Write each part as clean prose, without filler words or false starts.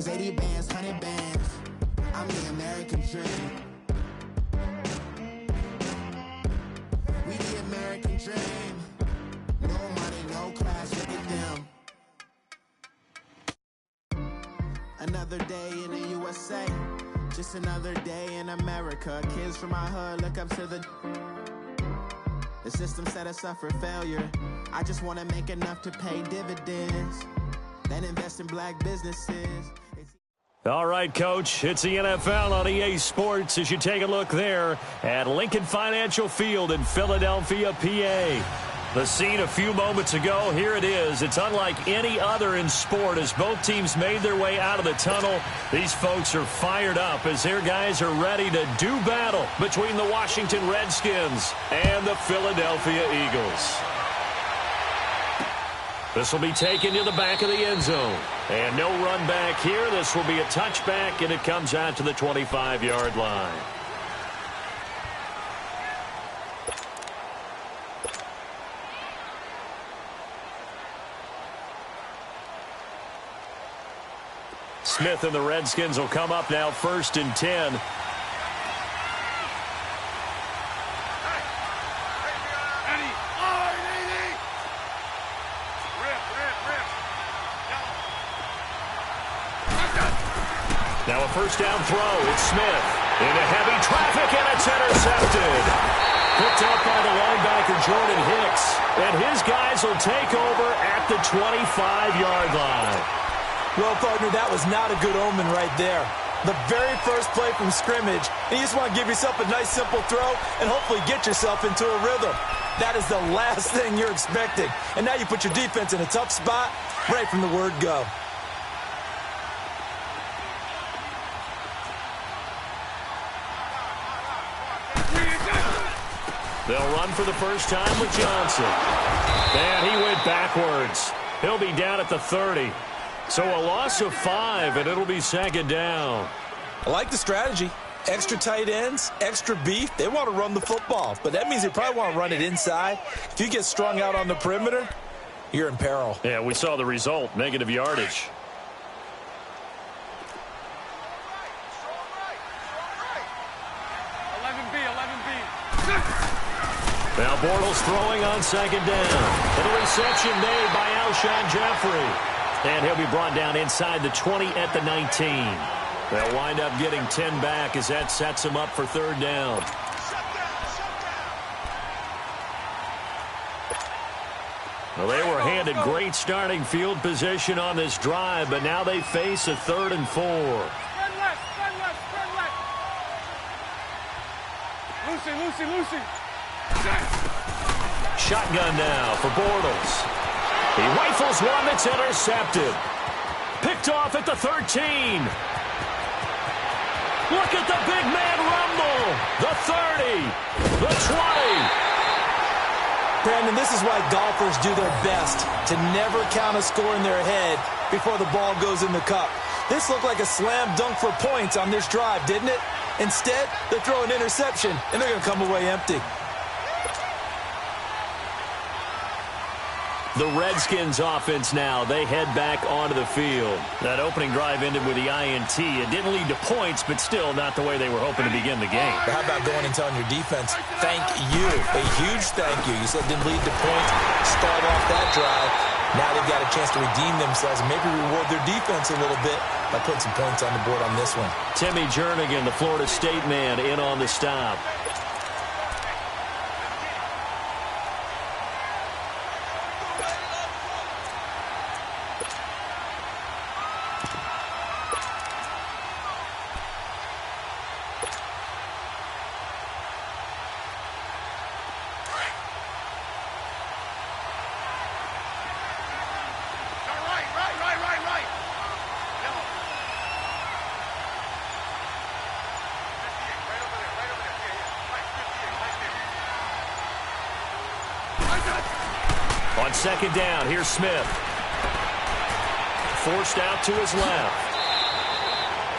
bands, 80 bands, 100 bands. I'm the American dream. We the American dream. No money, no class, look at them. Another day in the USA. Just another day in America. Kids from my hood look up to the system set us up for failure. I just want to make enough to pay dividends, then invest in black businesses. All right, Coach, it's the NFL on EA Sports as you take a look there at Lincoln Financial Field in Philadelphia, PA. The scene a few moments ago, here it is. It's unlike any other in sport as both teams made their way out of the tunnel. These folks are fired up as their guys are ready to do battle between the Washington Redskins and the Philadelphia Eagles. This will be taken to the back of the end zone. And no run back here. This will be a touchback, and it comes out to the 25-yard line. Smith and the Redskins will come up now 1st and 10. Now a first down throw. It's Smith into heavy traffic, and it's intercepted. Picked up by the linebacker Jordan Hicks. And his guys will take over at the 25-yard line. Well, partner, that was not a good omen right there. The very first play from scrimmage, and you just want to give yourself a nice, simple throw and hopefully get yourself into a rhythm. That is the last thing you're expecting. And now you put your defense in a tough spot right from the word go. They'll run for the first time with Johnson. And he went backwards. He'll be down at the 30. So a loss of 5, and it'll be 2nd down. I like the strategy. Extra tight ends, extra beef. They want to run the football, but that means they probably want to run it inside. If you get strung out on the perimeter, you're in peril. Yeah, we saw the result, negative yardage. Now Bortles throwing on 2nd down. And a reception made by Alshon Jeffrey. And he'll be brought down inside the 20 at the 19. They'll wind up getting 10 back as that sets him up for 3rd down. Well, they were handed great starting field position on this drive, but now they face a 3rd and 4. Lucy. Shotgun now for Bortles. He rifles one that's intercepted. Picked off at the 13. Look at the big man rumble. The 30. The 20. Brandon, this is why golfers do their best to never count a score in their head before the ball goes in the cup. This looked like a slam dunk for points on this drive, didn't it? Instead, they throw an interception, and they're going to come away empty. The Redskins offense now, they head back onto the field. That opening drive ended with the INT. It didn't lead to points, but still not the way they were hoping to begin the game. But how about going and telling your defense, thank you, a huge thank you. You said it didn't lead to points, start off that drive. Now they've got a chance to redeem themselves and maybe reward their defense a little bit by putting some points on the board on this one. Timmy Jernigan, the Florida State man, in on the stop. On 2nd down, here's Smith. Forced out to his left.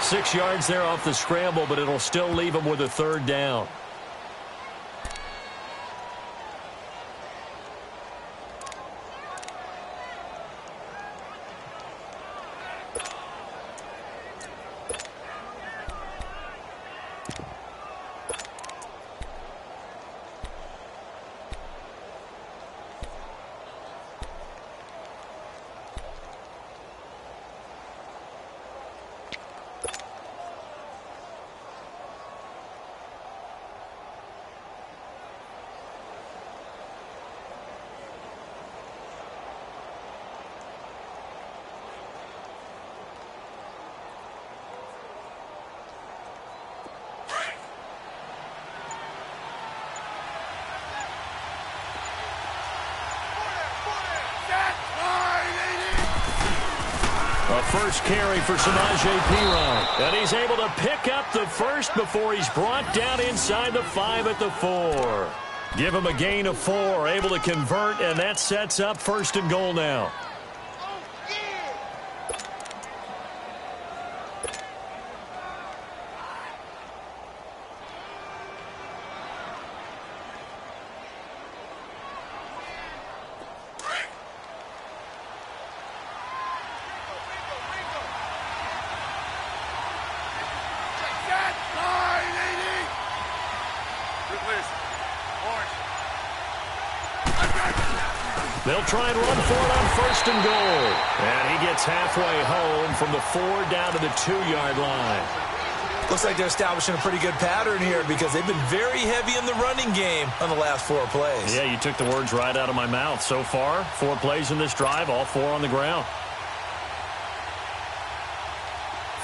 6 yards there off the scramble, but it'll still leave him with a 3rd down. first carry for Samaje Perine. And he's able to pick up the first before he's brought down inside the 5 at the 4. Give him a gain of 4, able to convert, and that sets up 1st and goal now. They'll try and run for it on 1st and goal. And he gets halfway home from the 4 down to the 2-yard line. Looks like they're establishing a pretty good pattern here because they've been very heavy in the running game on the last 4 plays. Yeah, you took the words right out of my mouth. So far, 4 plays in this drive, all 4 on the ground.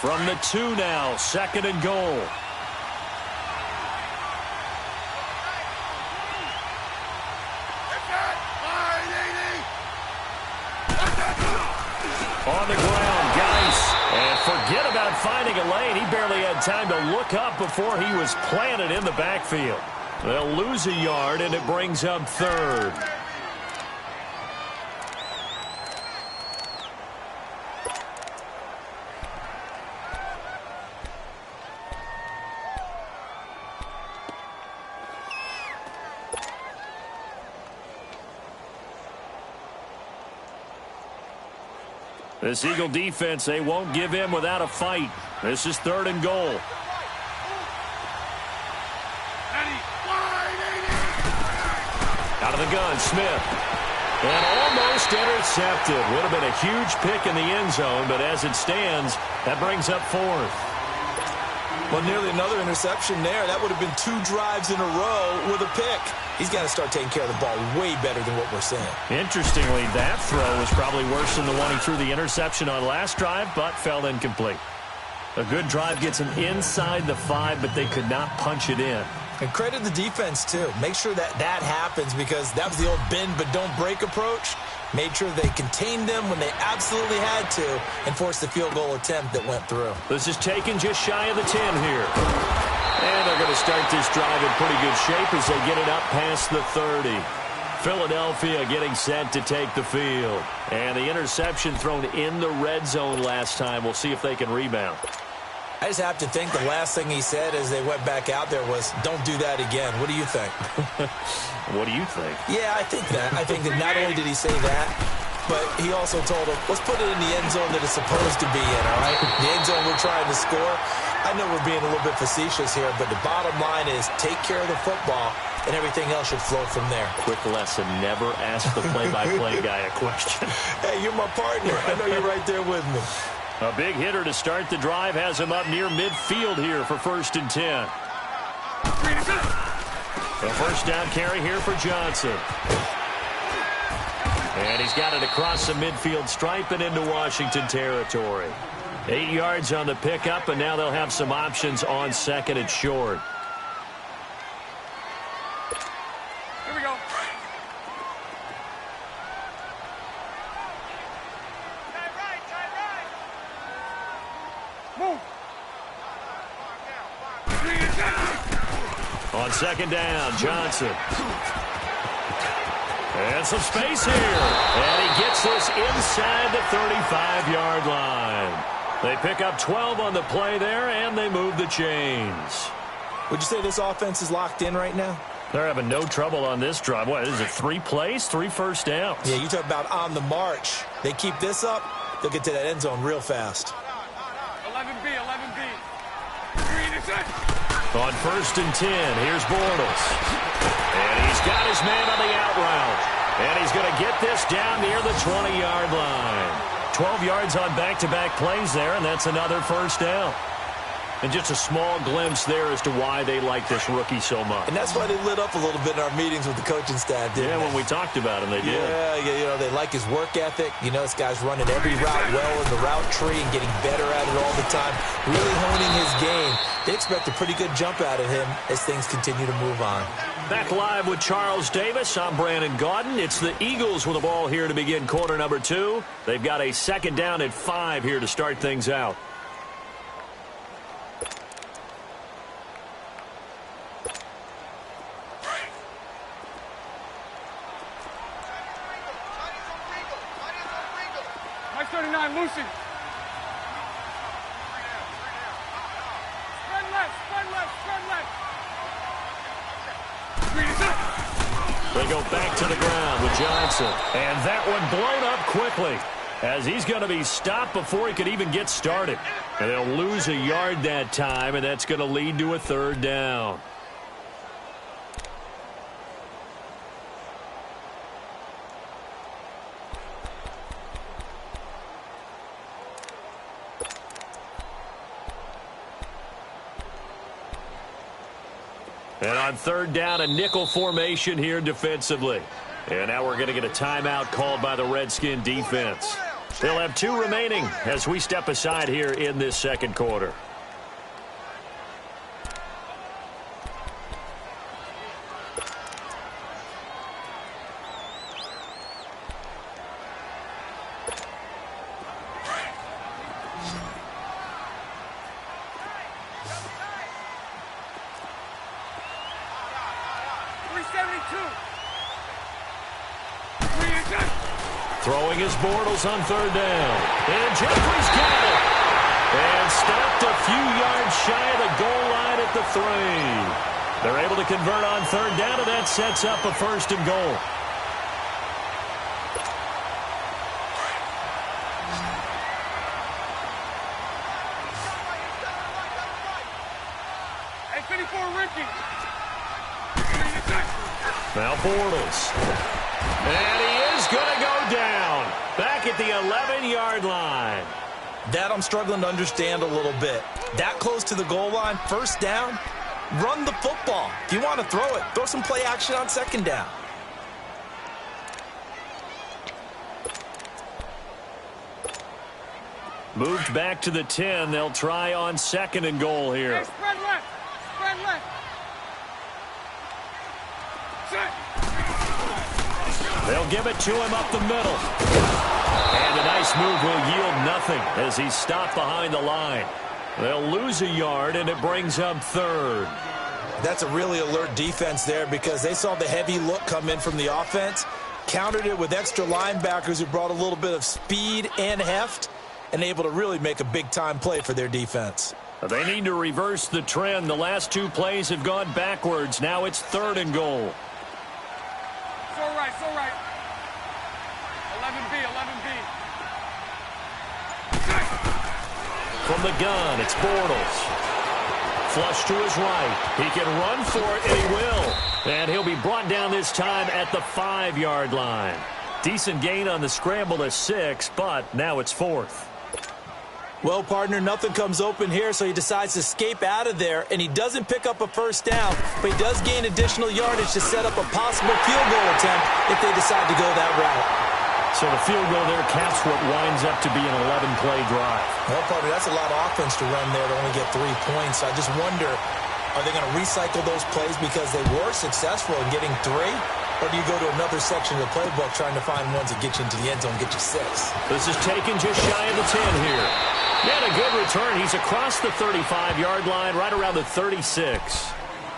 From the 2 now, 2nd and goal. On the ground, Geis. And forget about finding a lane. He barely had time to look up before he was planted in the backfield. They'll lose a yard, and it brings up 3rd. This Eagle defense, they won't give in without a fight. This is 3rd and goal. Out of the gun, Smith. And almost intercepted. Would have been a huge pick in the end zone, but as it stands, that brings up 4th. Well, nearly another interception there. That would have been 2 drives in a row with a pick. He's got to start taking care of the ball way better than what we're seeing. Interestingly, that throw was probably worse than the one he threw the interception on last drive, but fell incomplete. A good drive gets him inside the 5, but they could not punch it in. And credit the defense, too. Make sure that that happens because that was the old bend but don't break approach. Made sure they contained them when they absolutely had to and forced the field goal attempt that went through. This is taken just shy of the 10 here. And they're going to start this drive in pretty good shape as they get it up past the 30. Philadelphia getting set to take the field. And the interception thrown in the red zone last time. We'll see if they can rebound. I just have to think the last thing he said as they went back out there was, don't do that again. What do you think? What do you think? Yeah, I think that. I think that not only did he say that, but he also told him, let's put it in the end zone that it's supposed to be in, all right? The end zone we're trying to score. I know we're being a little bit facetious here, but the bottom line is take care of the football, and everything else should flow from there. Quick lesson, never ask the play-by-play guy a question. Hey, you're my partner. I know you're right there with me. A big hitter to start the drive has him up near midfield here for 1st and 10. The first down carry here for Johnson. And he's got it across the midfield stripe and into Washington territory. 8 yards on the pickup, and now they'll have some options on 2nd and short. Here we go. Move. On 2nd down, Johnson. And some space here. And he gets this inside the 35-yard line. They pick up 12 on the play there, and they move the chains. Would you say this offense is locked in right now? They're having no trouble on this drive. What, is it 3 plays, 3 first downs? Yeah, you talk about on the march. They keep this up, they'll get to that end zone real fast. 11B. On 1st and 10, here's Bortles. And he's got his man on the out route. And he's going to get this down near the 20-yard line. 12 yards on back-to-back plays there, and that's another first down. And just a small glimpse there as to why they like this rookie so much. And that's why they lit up a little bit in our meetings with the coaching staff, didn't they? When we talked about him, they did. Yeah, you know, they like his work ethic. You know, this guy's running every route well in the route tree and getting better at it all the time, really honing his game. They expect a pretty good jump out of him as things continue to move on. Back live with Charles Davis. I'm Brandon Gaudin. It's the Eagles with the ball here to begin quarter number 2. They've got a second down at 5 here to start things out. Mike 39, Lucy. Spread left, spread left, spread left. They go back to the ground with Johnson. And that one blown up quickly as he's going to be stopped before he could even get started. And they'll lose a yard that time, and that's going to lead to a third down. And on third down, a nickel formation here defensively. And now we're going to get a timeout called by the Redskin defense. They'll have 2 remaining as we step aside here in this second quarter. Throwing his Bortles on third down. And Jeffrey's got it. And stopped a few yards shy of the goal line at the 3. They're able to convert on third down, and that sets up a first and goal. Hey, 54, Ricky. Now Bortles. And he is going to go down. Back at the 11-yard line. That I'm struggling to understand a little bit. That close to the goal line, first down, run the football. If you want to throw it, throw some play action on second down. Moved back to the 10. They'll try on second and goal here. Hey, spread left. Spread left. Set. They'll give it to him up the middle. And a nice move will yield nothing as he's stopped behind the line. They'll lose a yard, and it brings up third. That's a really alert defense there because they saw the heavy look come in from the offense, countered it with extra linebackers who brought a little bit of speed and heft, and able to really make a big-time play for their defense. They need to reverse the trend. The last 2 plays have gone backwards. Now it's third and goal. So right, so right. 11B, 11B. From the gun, it's Bortles. Flush to his right. He can run for it, and he will. And he'll be brought down this time at the 5-yard line. Decent gain on the scramble to 6, but now it's 4th. Well, partner, nothing comes open here, so he decides to escape out of there, and he doesn't pick up a first down, but he does gain additional yardage to set up a possible field goal attempt if they decide to go that route. So the field goal there caps what winds up to be an 11-play drive. Well, partner, that's a lot of offense to run there to only get 3 points. I just wonder, are they going to recycle those plays because they were successful in getting 3? Or do you go to another section of the playbook trying to find ones that get you into the end zone and get you 6? This is taken just shy of the 10 here. And a good return. He's across the 35-yard line, right around the 36.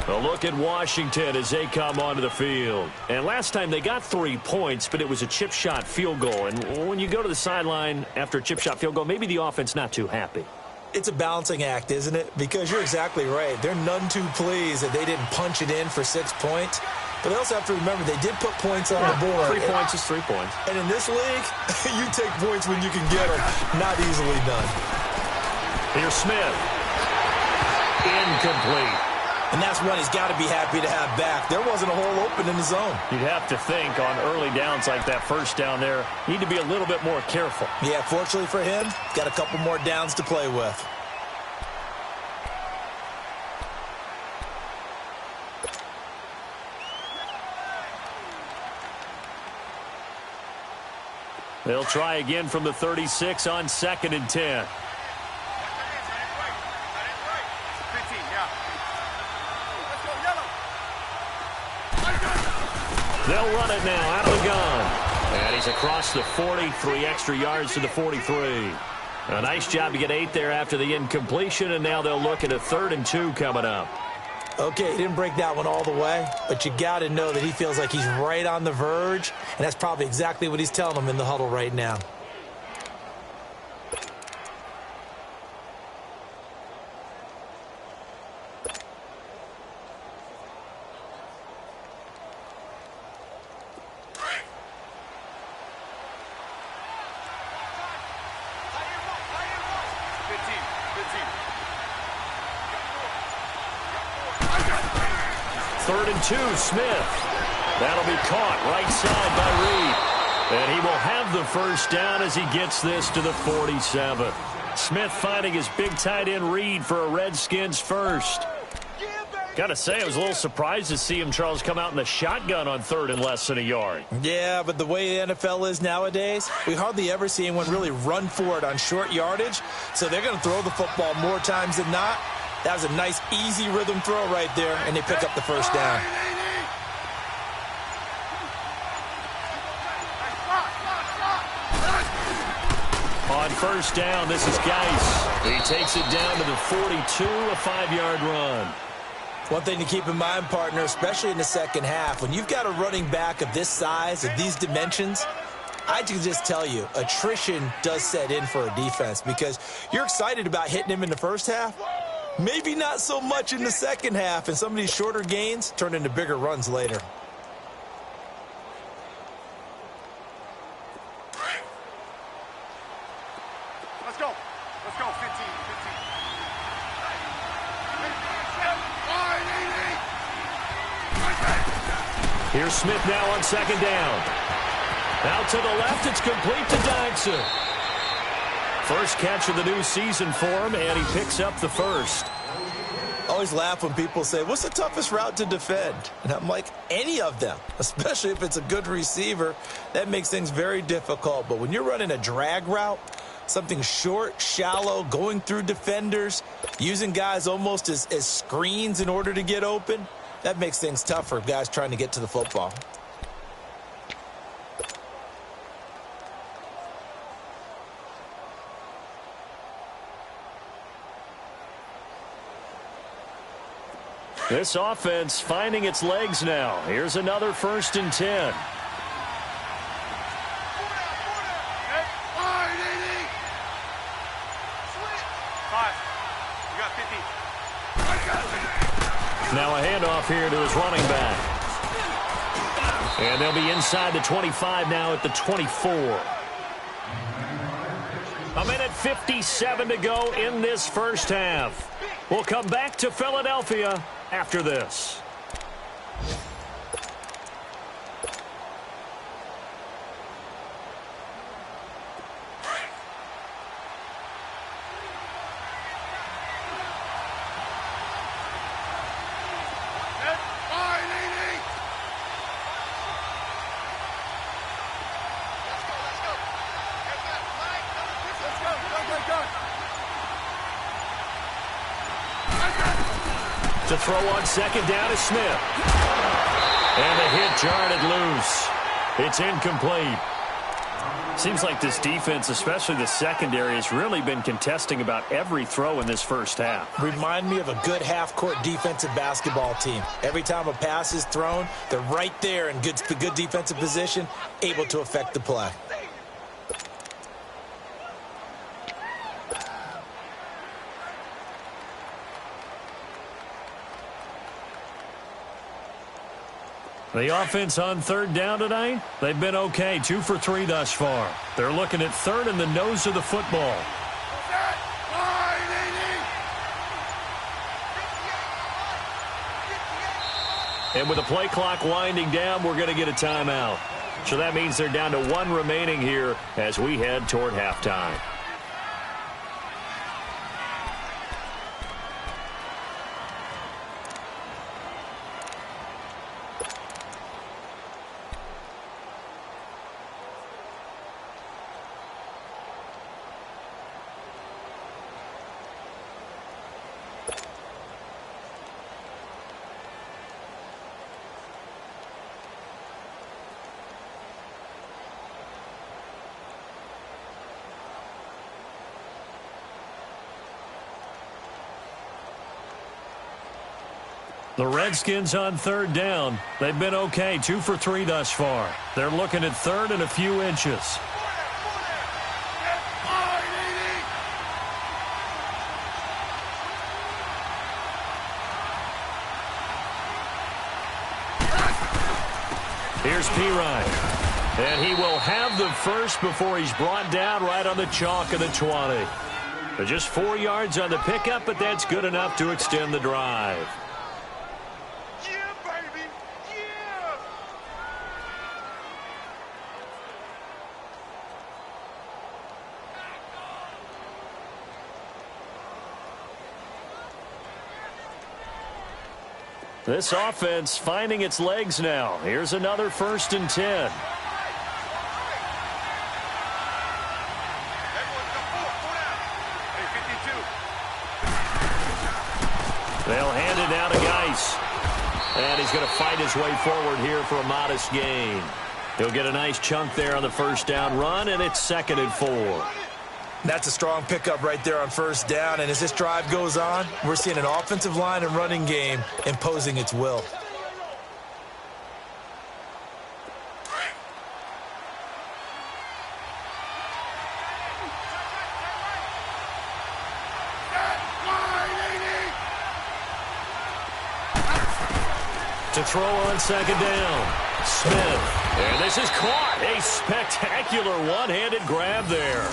A look at Washington as they come onto the field. And last time they got 3 points, but it was a chip shot field goal. And when you go to the sideline after a chip shot field goal, maybe the offense not too happy. It's a balancing act, isn't it? Because you're exactly right. They're none too pleased that they didn't punch it in for 6 points. But they also have to remember they did put points on the board. 3 points is 3 points. And in this league, you take points when you can get them. Not easily done. Here's Smith. Incomplete. And that's one he's got to be happy to have back. There wasn't a hole open in the zone. You'd have to think on early downs like that first down there, need to be a little bit more careful. Yeah, fortunately for him, got a couple more downs to play with. They'll try again from the 36 on 2nd and 10. They'll run it now out of the gun. And he's across the 40, 3 extra yards to the 43. A nice job to get 8 there after the incompletion, and now they'll look at a 3rd and 2 coming up. Okay, he didn't break that one all the way, but you got to know that he feels like he's right on the verge, and that's probably exactly what he's telling them in the huddle right now. Third and 2, Smith. That'll be caught right side by Reed. And he will have the first down as he gets this to the 47. Smith finding his big tight end Reed for a Redskins first. Got to say, I was a little surprised to see him, Charles, come out in the shotgun on 3rd and less than a yard. Yeah, but the way the NFL is nowadays, we hardly ever see anyone really run for it on short yardage. So they're going to throw the football more times than not. That was a nice, easy rhythm throw right there, and they pick up the first down. On first down, this is Geis. He takes it down to the 42, a 5-yard run. One thing to keep in mind, partner, especially in the second half, when you've got a running back of this size, of these dimensions, I can just tell you, attrition does set in for a defense because you're excited about hitting him in the first half. Maybe not so much in the second half, and some of these shorter gains turn into bigger runs later. Let's go. Let's go. 15. Here's Smith now on second down. Out to the left, it's complete to Dykson. First catch of the new season for him, and he picks up the first. Always laugh when people say, what's the toughest route to defend? And I'm like, any of them, especially if it's a good receiver. That makes things very difficult. But when you're running a drag route, something short, shallow, going through defenders, using guys almost as screens in order to get open, that makes things tough for guys trying to get to the football. This offense finding its legs now. Here's another 1st and 10. Now a handoff here to his running back. And they'll be inside the 25 now at the 24. A minute 57 to go in this first half. We'll come back to Philadelphia after this. To throw on second down is Smith. And the hit jarred it loose. It's incomplete. Seems like this defense, especially the secondary, has really been contesting about every throw in this first half. Remind me of a good half-court defensive basketball team. Every time a pass is thrown, they're right there in good defensive position, able to affect the play. The offense on third down tonight, they've been okay, 2 for 3 thus far. They're looking at third in the nose of the football. And with the play clock winding down, we're going to get a timeout. So that means they're down to 1 remaining here as we head toward halftime. The Redskins on third down. They've been okay, 2 for 3 thus far. They're looking at third and a few inches. Here's Pirine. And he will have the first before he's brought down right on the chalk of the 20. But just 4 yards on the pickup, but that's good enough to extend the drive. This offense finding its legs now. Here's another 1st and 10. They'll hand it down to Geis. And he's going to fight his way forward here for a modest gain. He'll get a nice chunk there on the 1st down run, and it's 2nd and 4. That's a strong pickup right there on 1st down. And as this drive goes on, we're seeing an offensive line and running game imposing its will. To throw on 2nd down. Smith. And this is caught. A spectacular one-handed grab there.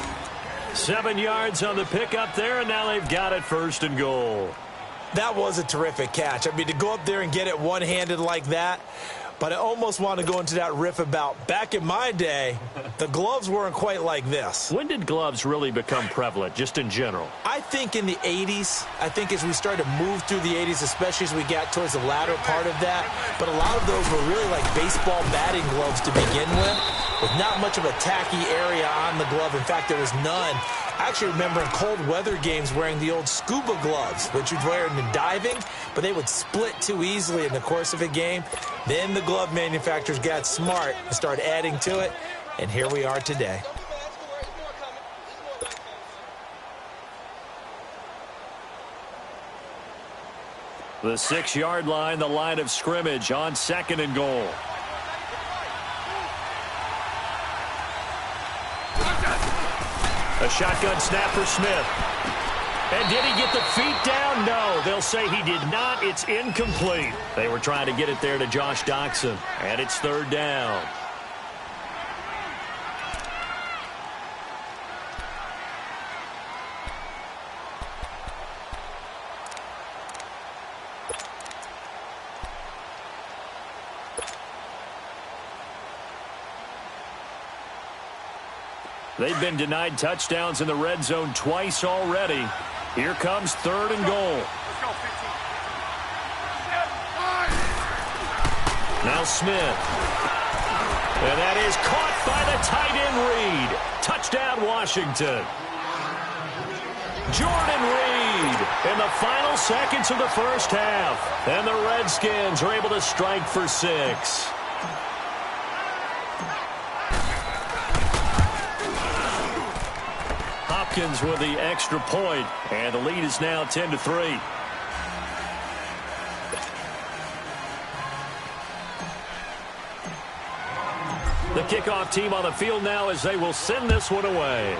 7 yards on the pickup there, and now they've got it 1st and goal. That was a terrific catch. I mean, to go up there and get it one-handed like that, but I almost want to go into that riff about back in my day, the gloves weren't quite like this. When did gloves really become prevalent, just in general? I think in the 80s. I think as we started to move through the 80s, especially as we got towards the latter part of that. But a lot of those were really like baseball batting gloves to begin with not much of a tacky area on the glove. In fact, there was none. I actually remember in cold weather games wearing the old scuba gloves, which you'd wear in the diving, but they would split too easily in the course of a game. Then the glove manufacturers got smart and started adding to it, and here we are today. The 6-yard line, the line of scrimmage on 2nd and goal. A shotgun snap for Smith. And did he get the feet down? No, they'll say he did not. It's incomplete. They were trying to get it there to Josh Doxson. And it's 3rd down. They've been denied touchdowns in the red zone twice already. Here comes 3rd and goal. Let's go, 15. Now Smith. And that is caught by the tight end Reed. Touchdown Washington. Jordan Reed in the final seconds of the 1st half. And the Redskins are able to strike for 6. Hopkins with the extra point, and the lead is now 10-3. The kickoff team on the field now as they will send this one away.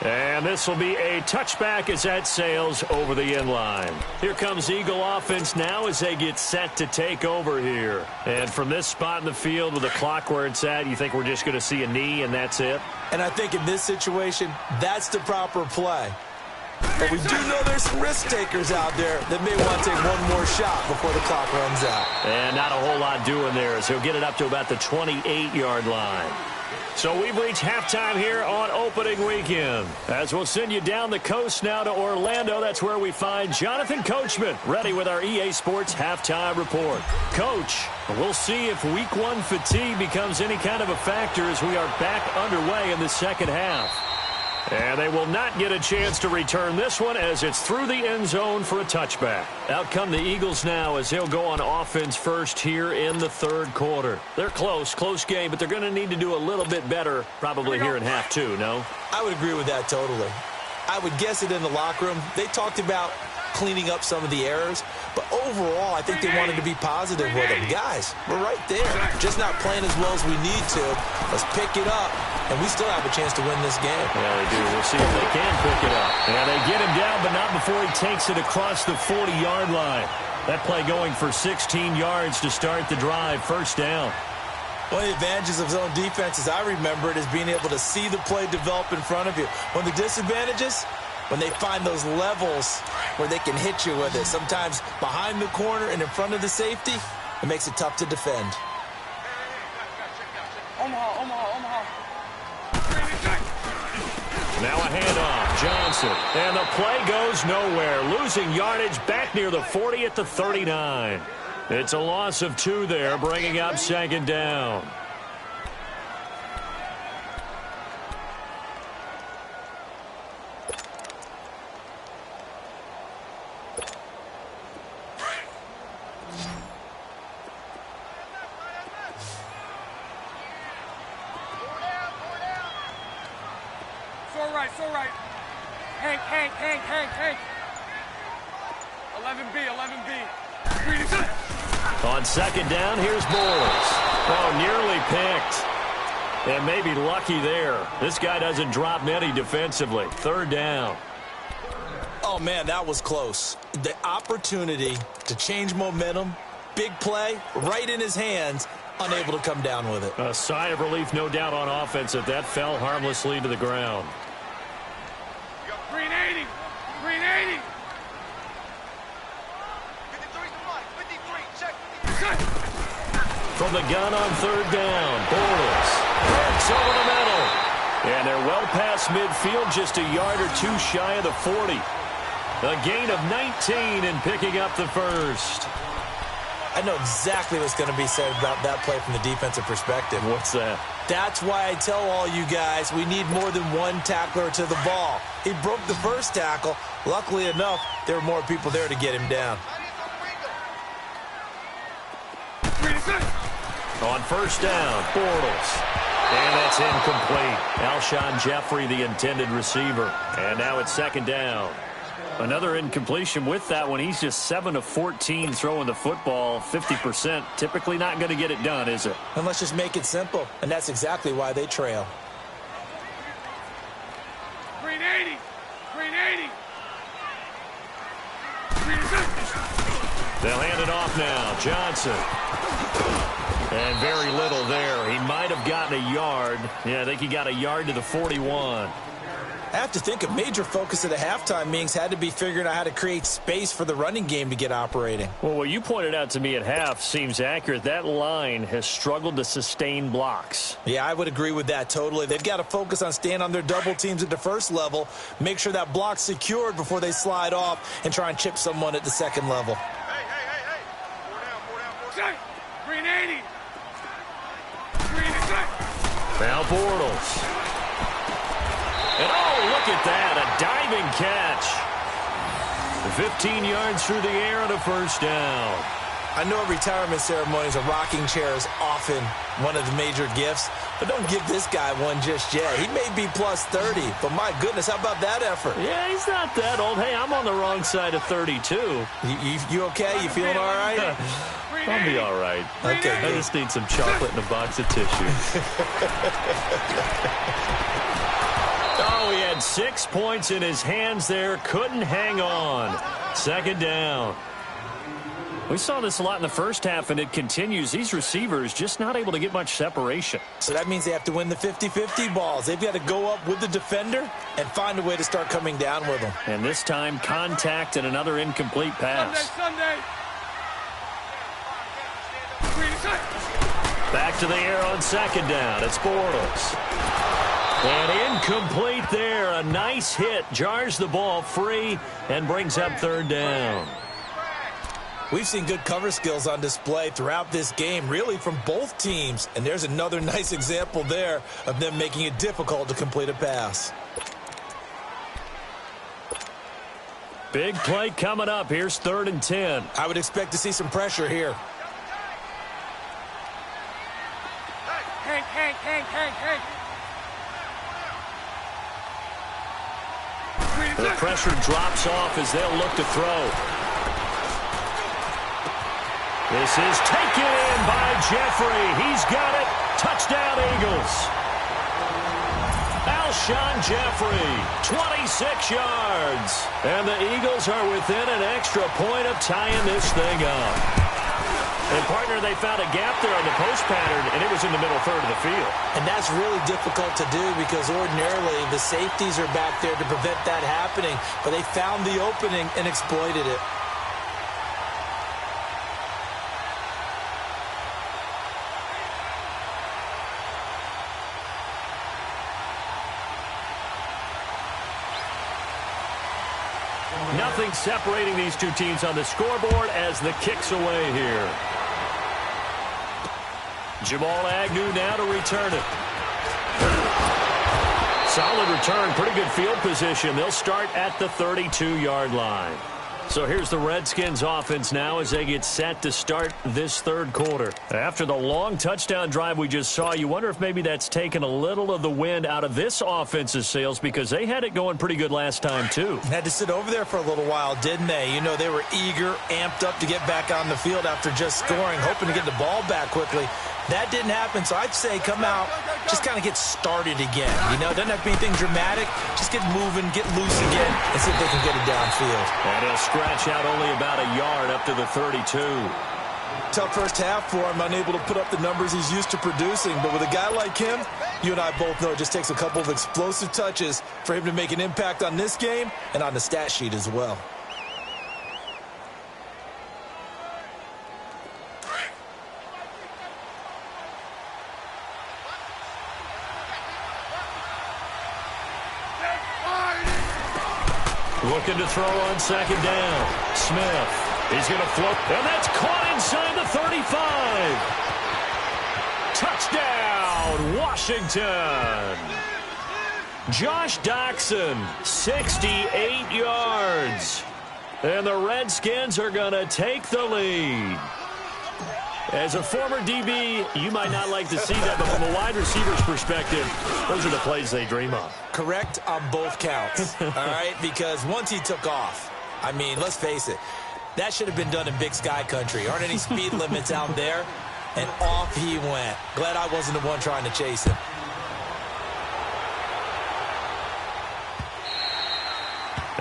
And this will be a touchback as that sails over the end line. Here comes Eagle offense now as they get set to take over here. And from this spot in the field with the clock where it's at, you think we're just going to see a knee and that's it? And I think in this situation, that's the proper play. But we do know there's some risk takers out there that may want to take one more shot before the clock runs out. And not a whole lot doing there as he'll get it up to about the 28-yard line. So we've reached halftime here on opening weekend. As we'll send you down the coast now to Orlando, that's where we find Jonathan Coachman ready with our EA Sports halftime report. Coach, we'll see if week 1 fatigue becomes any kind of a factor as we are back underway in the second half. And they will not get a chance to return this one as it's through the end zone for a touchback. Out come the Eagles now as they'll go on offense first here in the third quarter. They're close game, but they're going to need to do a little bit better probably here in half 2, no? I would agree with that totally. I would guess it in the locker room. They talked about cleaning up some of the errors, but overall, I think they wanted to be positive with them. Guys, we're right there. Just not playing as well as we need to. Let's pick it up, and we still have a chance to win this game. Yeah, they do. We'll see if they can pick it up. Yeah, they get him down, but not before he takes it across the 40-yard line. That play going for 16 yards to start the drive. First down. One of the advantages of zone defense, as I remember it, is being able to see the play develop in front of you. One of the disadvantages, when they find those levels where they can hit you with it. Sometimes behind the corner and in front of the safety, it makes it tough to defend. Omaha. Now a handoff, Johnson. And the play goes nowhere. Losing yardage back near the 40 at the 39. It's a loss of 2 there, bringing up second down. So right. Hank. 11B. On second down, here's Bortles. Oh, nearly picked. And maybe lucky there. This guy doesn't drop many defensively. Third down. Oh, man, that was close. The opportunity to change momentum, big play, right in his hands, unable to come down with it. A sigh of relief, no doubt, on offense that that fell harmlessly to the ground. Green 80. 53, From the gun on third down, Bortles works over the middle. And they're well past midfield, just a yard or 2 shy of the 40. A gain of 19 and picking up the first. I know exactly what's going to be said about that play from the defensive perspective. What's that? That's why I tell all you guys we need more than one tackler to the ball. He broke the first tackle. Luckily enough, there were more people there to get him down. On first down, Bortles. And that's incomplete. Alshon Jeffrey, the intended receiver. And now it's second down. Another incompletion with that one. He's just 7 of 14 throwing the football, 50%. Typically not going to get it done, is it? And let's just make it simple. And that's exactly why they trail. Green 80. They'll hand it off now. Johnson. And very little there. He might have gotten a yard. Yeah, I think he got a yard to the 41. I have to think a major focus of the halftime meetings had to be figuring out how to create space for the running game to get operating. Well, what you pointed out to me at half seems accurate. That line has struggled to sustain blocks. Yeah, I would agree with that totally. They've got to focus on staying on their double teams at the first level, make sure that block's secured before they slide off and try and chip someone at the second level. Hey. 4 down. Green 80. Now Bortles. And oh, look at that, a diving catch. 15 yards through the air and a first down. I know at retirement ceremonies, a rocking chair is often one of the major gifts, but don't give this guy one just yet. He may be plus 30, but my goodness, how about that effort? Yeah, he's not that old. Hey, I'm on the wrong side of 32. You okay? You feeling all right? I'll be all right. Okay, I just need some chocolate and a box of tissue. Oh, he had 6 points in his hands there. Couldn't hang on. Second down. We saw this a lot in the first half, and it continues. These receivers just not able to get much separation. So that means they have to win the 50-50 balls. They've got to go up with the defender and find a way to start coming down with them. And this time, contact and another incomplete pass. Sunday. Back to the air on second down. It's Bortles. And incomplete there. A nice hit. Jars the ball free and brings up third down. We've seen good cover skills on display throughout this game, really from both teams. And there's another nice example there of them making it difficult to complete a pass. Big play coming up. Here's 3rd and 10. I would expect to see some pressure here. Hank. The pressure drops off as they'll look to throw. This is taken in by Jeffrey. He's got it. Touchdown, Eagles. Alshon Jeffrey, 26 yards. And the Eagles are within an extra point of tying this thing up. And, partner, they found a gap there on the post pattern, and it was in the middle third of the field. And that's really difficult to do because ordinarily the safeties are back there to prevent that happening. But they found the opening and exploited it. Nothing separating these two teams on the scoreboard as the kick's away here. Jamal Agnew now to return it. Solid return, pretty good field position. They'll start at the 32-yard line. So here's the Redskins offense now as they get set to start this third quarter. After the long touchdown drive we just saw, you wonder if maybe that's taken a little of the wind out of this offense's sails because they had it going pretty good last time too. Had to sit over there for a little while, didn't they? You know, they were eager, amped up to get back on the field after just scoring, hoping to get the ball back quickly. That didn't happen, so I'd say come out, just kind of get started again. You know, doesn't have to be anything dramatic. Just get moving, get loose again, and see if they can get it downfield. And he'll scratch out only about a yard up to the 32. Tough first half for him, unable to put up the numbers he's used to producing. But with a guy like him, you and I both know it just takes a couple of explosive touches for him to make an impact on this game and on the stat sheet as well. Looking to throw on second down. Smith. He's going to float. And that's caught inside the 35. Touchdown, Washington. Josh Doxson, 68 yards. And the Redskins are going to take the lead. As a former DB, you might not like to see that, but from a wide receiver's perspective, those are the plays they dream of. Correct on both counts, all right? Because once he took off, I mean, let's face it, that should have been done in Big Sky country. Aren't any speed limits out there? And off he went. Glad I wasn't the one trying to chase him.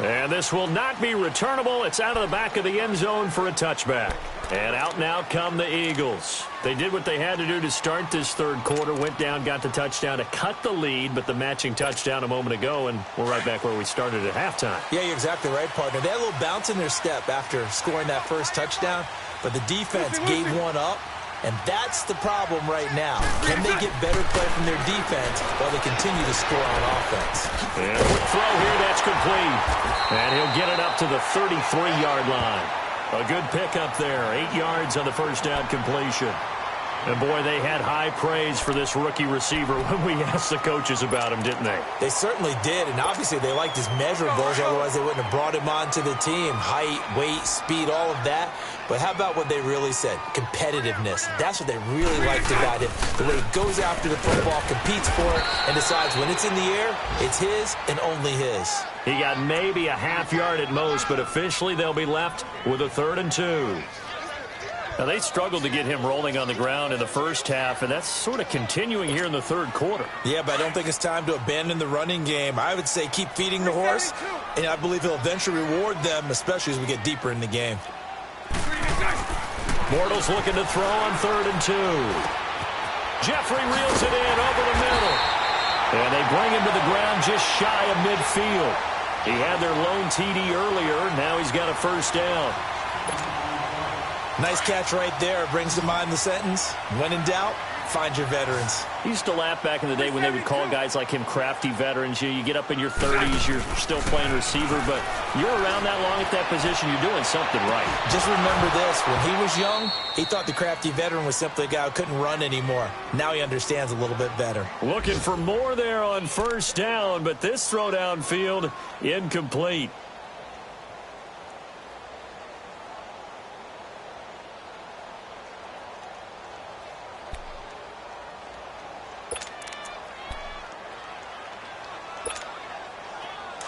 And this will not be returnable. It's out of the back of the end zone for a touchback. And out now come the Eagles. They did what they had to do to start this third quarter. Went down, got the touchdown to cut the lead, but the matching touchdown a moment ago, and we're right back where we started at halftime. Yeah, you're exactly right, partner. They had a little bounce in their step after scoring that first touchdown, but the defense gave one up, and that's the problem right now. Can they get better play from their defense while they continue to score on offense? And a quick throw here, that's complete. And he'll get it up to the 33-yard line. A good pickup there, 8 yards on the first down completion. And, boy, they had high praise for this rookie receiver when we asked the coaches about him, didn't they? They certainly did, and obviously they liked his measurables, otherwise they wouldn't have brought him onto the team. Height, weight, speed, all of that. But how about what they really said? Competitiveness. That's what they really liked about him. The way he goes after the football, competes for it, and decides when it's in the air, it's his and only his. He got maybe a half yard at most, but officially they'll be left with a 3rd and 2. Now, they struggled to get him rolling on the ground in the first half, and that's sort of continuing here in the third quarter. Yeah, but I don't think it's time to abandon the running game. I would say keep feeding the horse, and I believe he'll eventually reward them, especially as we get deeper in the game. Bortles looking to throw on 3rd and 2. Jeffrey reels it in over the middle. And they bring him to the ground just shy of midfield. He had their lone TD earlier. Now he's got a first down. Nice catch right there. Brings to mind the sentence, when in doubt, find your veterans. He used to laugh back in the day when they would call guys like him crafty veterans. You get up in your 30s, you're still playing receiver, but you're around that long at that position, you're doing something right. Just remember this. When he was young, he thought the crafty veteran was simply a guy who couldn't run anymore. Now he understands a little bit better. Looking for more there on first down, but this throw downfield, incomplete.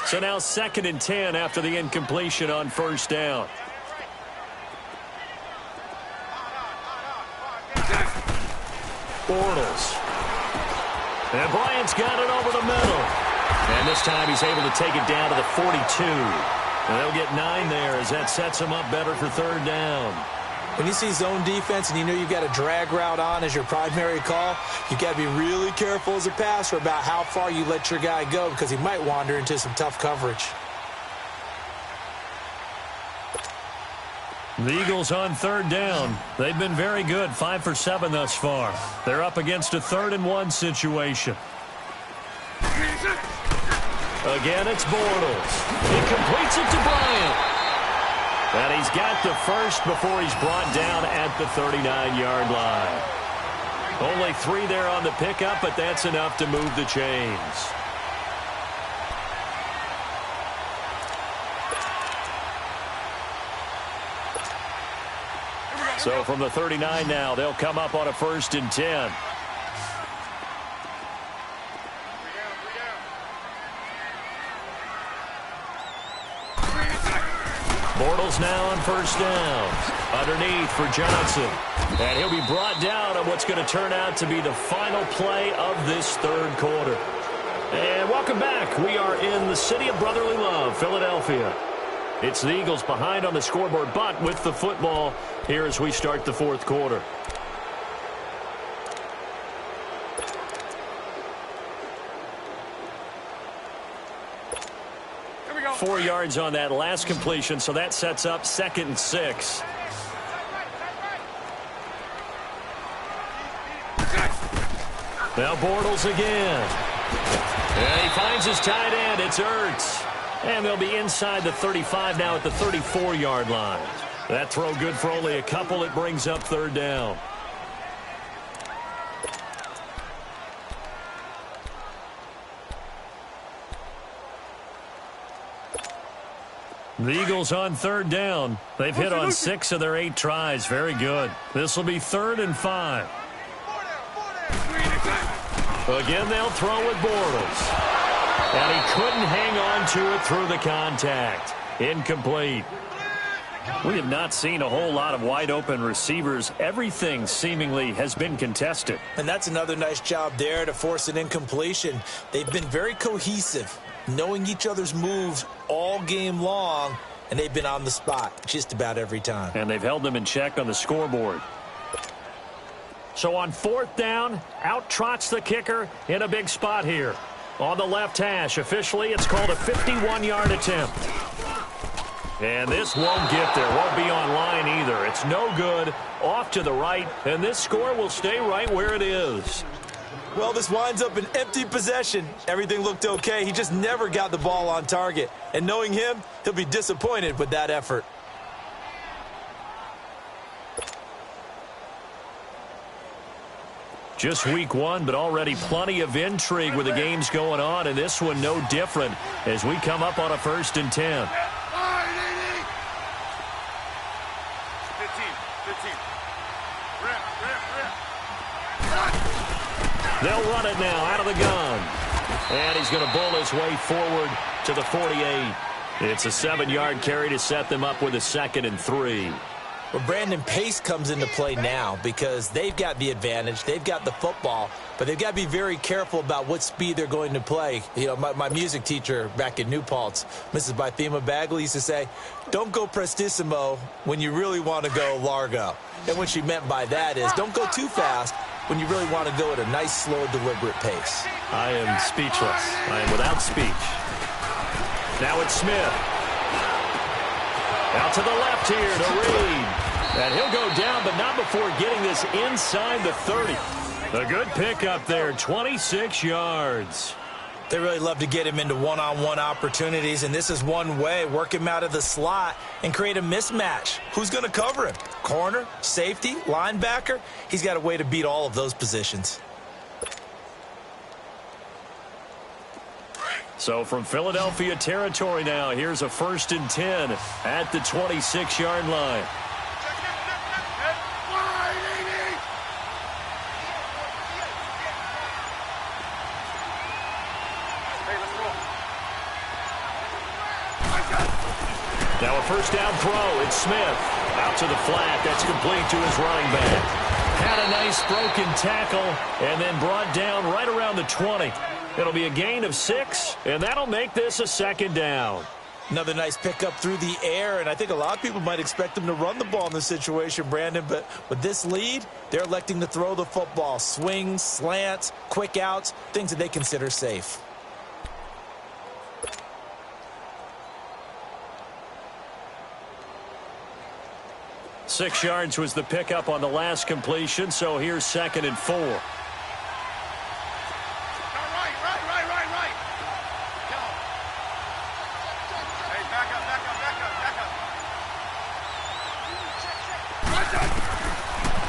So now 2nd and 10 after the incompletion on first down. Bortles. And Bryant's got it over the middle. And this time he's able to take it down to the 42. And they'll get 9 there as that sets him up better for 3rd down. When you see zone defense and you know you've got a drag route on as your primary call, you've got to be really careful as a passer about how far you let your guy go because he might wander into some tough coverage. The Eagles on 3rd down. They've been very good, 5 for 7 thus far. They're up against a 3rd and 1 situation. Again, it's Bortles. He completes it to Bryant. And he's got the first before he's brought down at the 39-yard line. Only 3 there on the pickup, but that's enough to move the chains. So from the 39 now, they'll come up on a 1st and 10. Bortles now on 1st down. Underneath for Johnson. And he'll be brought down on what's going to turn out to be the final play of this 3rd quarter. And welcome back. We are in the city of brotherly love, Philadelphia. It's the Eagles behind on the scoreboard, but with the football here as we start the 4th quarter. Here we go. 4 yards on that last completion, so that sets up 2nd and 6. Now Bortles again. And he finds his tight end. It's Ertz. And they'll be inside the 35 now at the 34-yard line. That throw good for only a couple. It brings up 3rd down. The Eagles on 3rd down. They've hit on 6 of their 8 tries. Very good. This will be 3rd and 5. Again, they'll throw with Bortles. And he couldn't hang on to it through the contact. Incomplete. We have not seen a whole lot of wide-open receivers. Everything seemingly has been contested. And that's another nice job there to force an incompletion. They've been very cohesive, knowing each other's moves all game long, and they've been on the spot just about every time. And they've held them in check on the scoreboard. So on 4th down, out trots the kicker in a big spot here. On the left hash, officially, it's called a 51-yard attempt. And this won't get there. Won't be on line either. It's no good. Off to the right, and this score will stay right where it is. Well, this winds up an empty possession. Everything looked okay. He just never got the ball on target. And knowing him, he'll be disappointed with that effort. Just week 1, but already plenty of intrigue with the games going on, and this one no different as we come up on a 1st and 10. 15. They'll run it now out of the gun. And he's going to bull his way forward to the 48. It's a 7-yard carry to set them up with a 2nd and 3. Well, Brandon, pace comes into play now because they've got the advantage. They've got the football, but they've got to be very careful about what speed they're going to play. You know, my music teacher back in New Paltz, Mrs. Bythema Bagley, used to say, don't go prestissimo when you really want to go largo. And what she meant by that is don't go too fast when you really want to go at a nice, slow, deliberate pace. I am speechless. I am without speech. Now it's Smith. Out to the left here to Reed. And he'll go down, but not before getting this inside the 30. A good pickup there, 26 yards. They really love to get him into one-on-one opportunities, and this is one way. Work him out of the slot and create a mismatch. Who's going to cover him? Corner, safety, linebacker? He's got a way to beat all of those positions. So from Philadelphia territory now, here's a 1st and 10 at the 26-yard line. Now a first down throw. It's Smith. Out to the flat. That's complete to his running back. Had a nice broken tackle and then brought down right around the 20. It'll be a gain of 6, and that'll make this a second down. Another nice pickup through the air, and I think a lot of people might expect them to run the ball in this situation, Brandon, but with this lead, they're electing to throw the football. Swings, slants, quick outs, things that they consider safe. Six yards was the pickup on the last completion, so here's 2nd and 4. Right. Go. Hey, back up.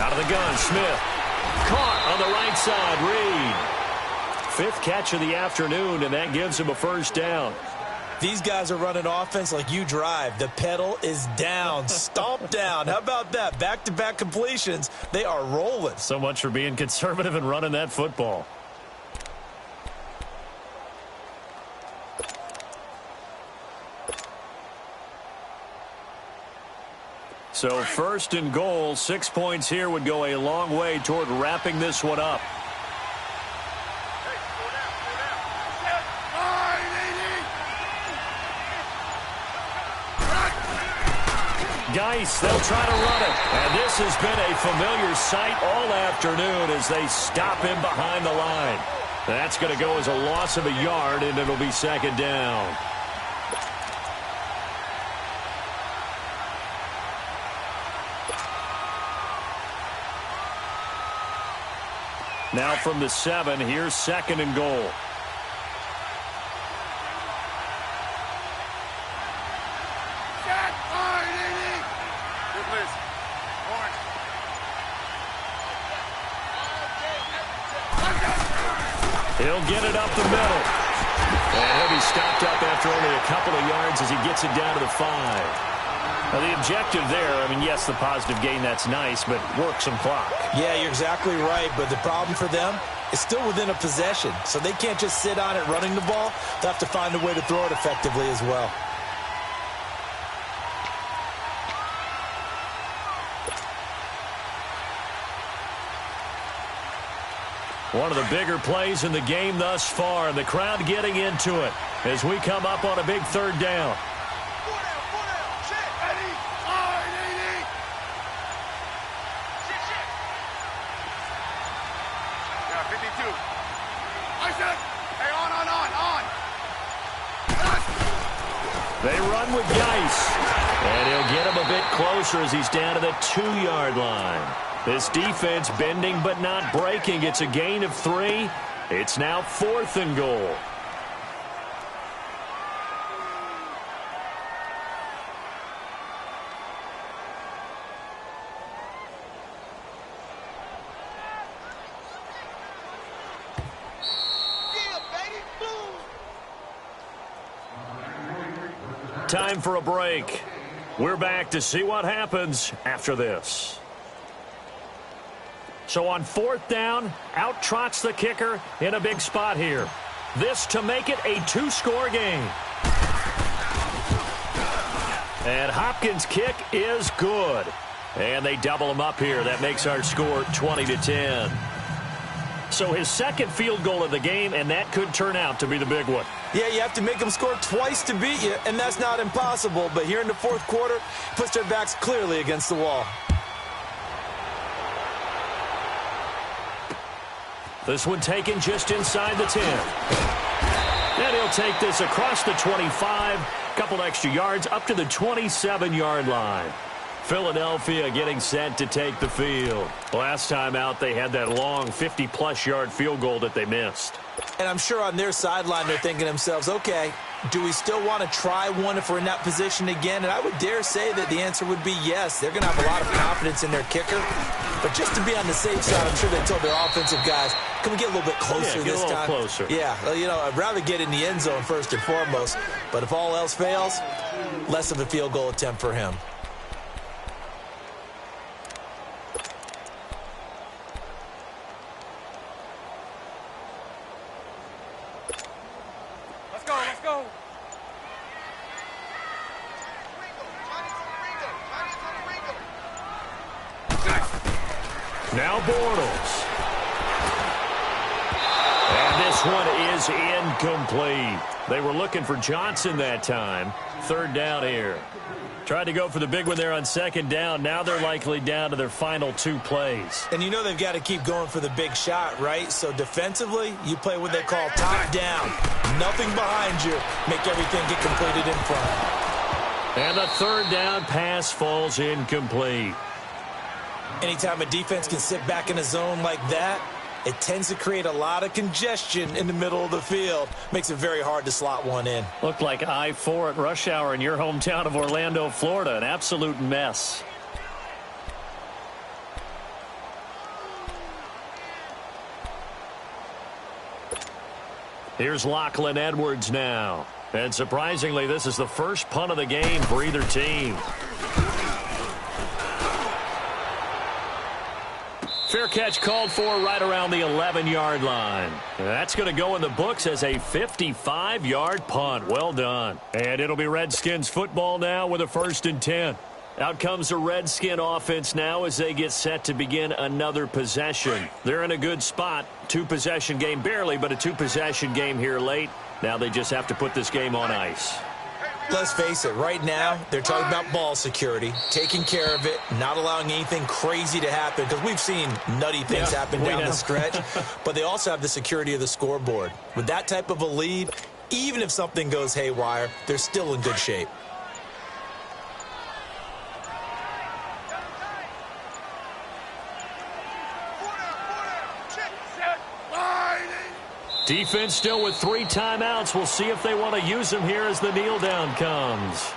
Out of the gun, Smith. Caught on the right side, Reed. 5th catch of the afternoon, and that gives him a first down. These guys are running offense like you drive. The pedal is down, stomp down. How about that? Back-to-back completions. They are rolling. So much for being conservative and running that football. So 1st and goal, 6 points here would go a long way toward wrapping this one up. Geis, they'll try to run it. And this has been a familiar sight all afternoon as they stop him behind the line. That's going to go as a loss of a yard, and it'll be 2nd down. Now from the 7, here's 2nd and goal. He'll get it up the middle. And he'll be stopped up after only a couple of yards as he gets it down to the 5. Now, the objective there, I mean, yes, the positive gain, that's nice, but work some clock. Yeah, you're exactly right, but the problem for them is still within a possession, so they can't just sit on it running the ball. They'll have to find a way to throw it effectively as well. One of the bigger plays in the game thus far, and the crowd getting into it as we come up on a big 3rd down. 52. I said, hey, on. They run with Geis, and he'll get him a bit closer as he's down to the 2-yard line. This defense bending but not breaking. It's a gain of 3. It's now 4th and goal. Time for a break. We're back to see what happens after this. So on 4th down, out trots the kicker in a big spot here. This to make it a 2-score game. And Hopkins' kick is good. And they double him up here. That makes our score 20-10. So his 2nd field goal of the game, and that could turn out to be the big one. Yeah, you have to make them score twice to beat you, and that's not impossible. But here in the 4th quarter, puts their backs clearly against the wall. This one taken just inside the 10. And he'll take this across the 25, couple extra yards up to the 27-yard line. Philadelphia getting set to take the field. Last time out, they had that long 50-plus yard field goal that they missed. And I'm sure on their sideline, they're thinking to themselves, okay, do we still want to try one if we're in that position again? And I would dare say that the answer would be yes. They're going to have a lot of confidence in their kicker. But just to be on the safe side, I'm sure they told their offensive guys, can we get a little bit closer this time? Get a little closer. Yeah, well, you know, I'd rather get in the end zone first and foremost. But if all else fails, less of a field goal attempt for him. Let's go. Now Bortles. And this one is incomplete. They were looking for Johnson that time. Third down here. Tried to go for the big one there on second down. Now they're likely down to their final 2 plays. And you know they've got to keep going for the big shot, right? So defensively, you play what they call top down. Nothing behind you. Make everything get completed in front. And the third down pass falls incomplete. Anytime a defense can sit back in a zone like that, it tends to create a lot of congestion in the middle of the field. Makes it very hard to slot one in. Looked like I-4 at rush hour in your hometown of Orlando, Florida. An absolute mess. Here's Lachlan Edwards now. And surprisingly, this is the first punt of the game for either team. Fair catch called for right around the 11-yard line. That's going to go in the books as a 55-yard punt. Well done. And it'll be Redskins football now with a 1st and 10. Out comes the Redskin offense now as they get set to begin another possession. They're in a good spot. 2-possession game, barely, but a 2-possession game here late. Now they just have to put this game on ice. Let's face it, right now, they're talking about ball security, taking care of it, not allowing anything crazy to happen, because we've seen nutty things happen down the stretch, but they also have the security of the scoreboard. With that type of a lead, even if something goes haywire, they're still in good shape. Defense still with 3 timeouts. We'll see if they want to use them here as the kneel down comes.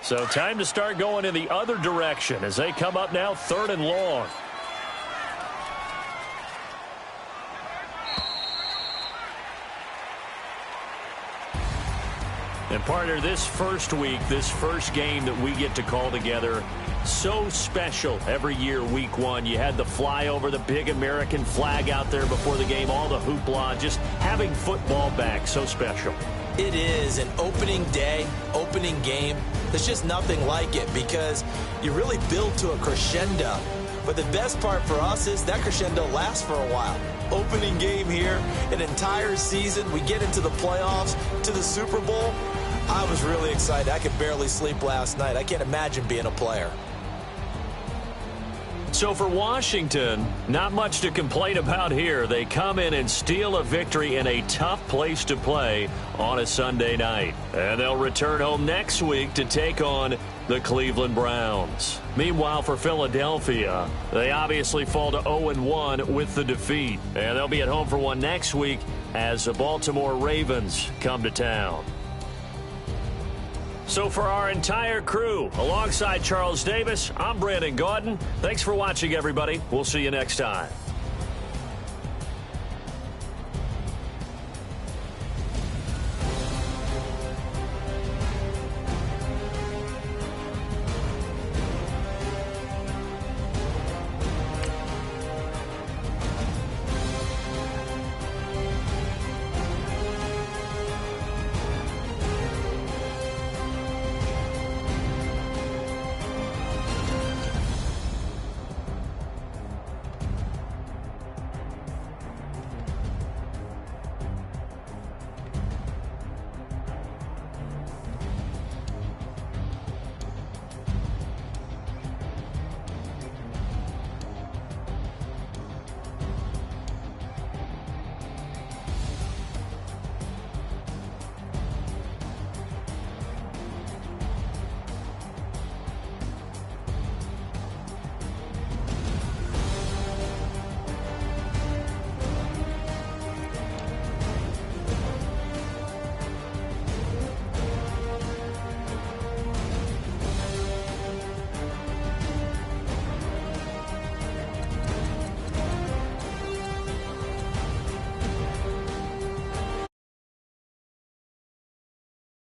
So time to start going in the other direction as they come up now 3rd and long. And partner, this first week, this first game that we get to call together, so special every year, week 1. You had the flyover, the big American flag out there before the game, all the hoopla, just having football back, so special. It is an opening day, opening game. There's just nothing like it because you really build to a crescendo. But the best part for us is that crescendo lasts for a while. Opening game here, an entire season. We get into the playoffs, to the Super Bowl. I was really excited. I could barely sleep last night. I can't imagine being a player. So for Washington, not much to complain about here. They come in and steal a victory in a tough place to play on a Sunday night. And they'll return home next week to take on the Cleveland Browns. Meanwhile, for Philadelphia, they obviously fall to 0-1 with the defeat. And they'll be at home for one next week as the Baltimore Ravens come to town. So for our entire crew, alongside Charles Davis, I'm Brandon Gaudin. Thanks for watching, everybody. We'll see you next time.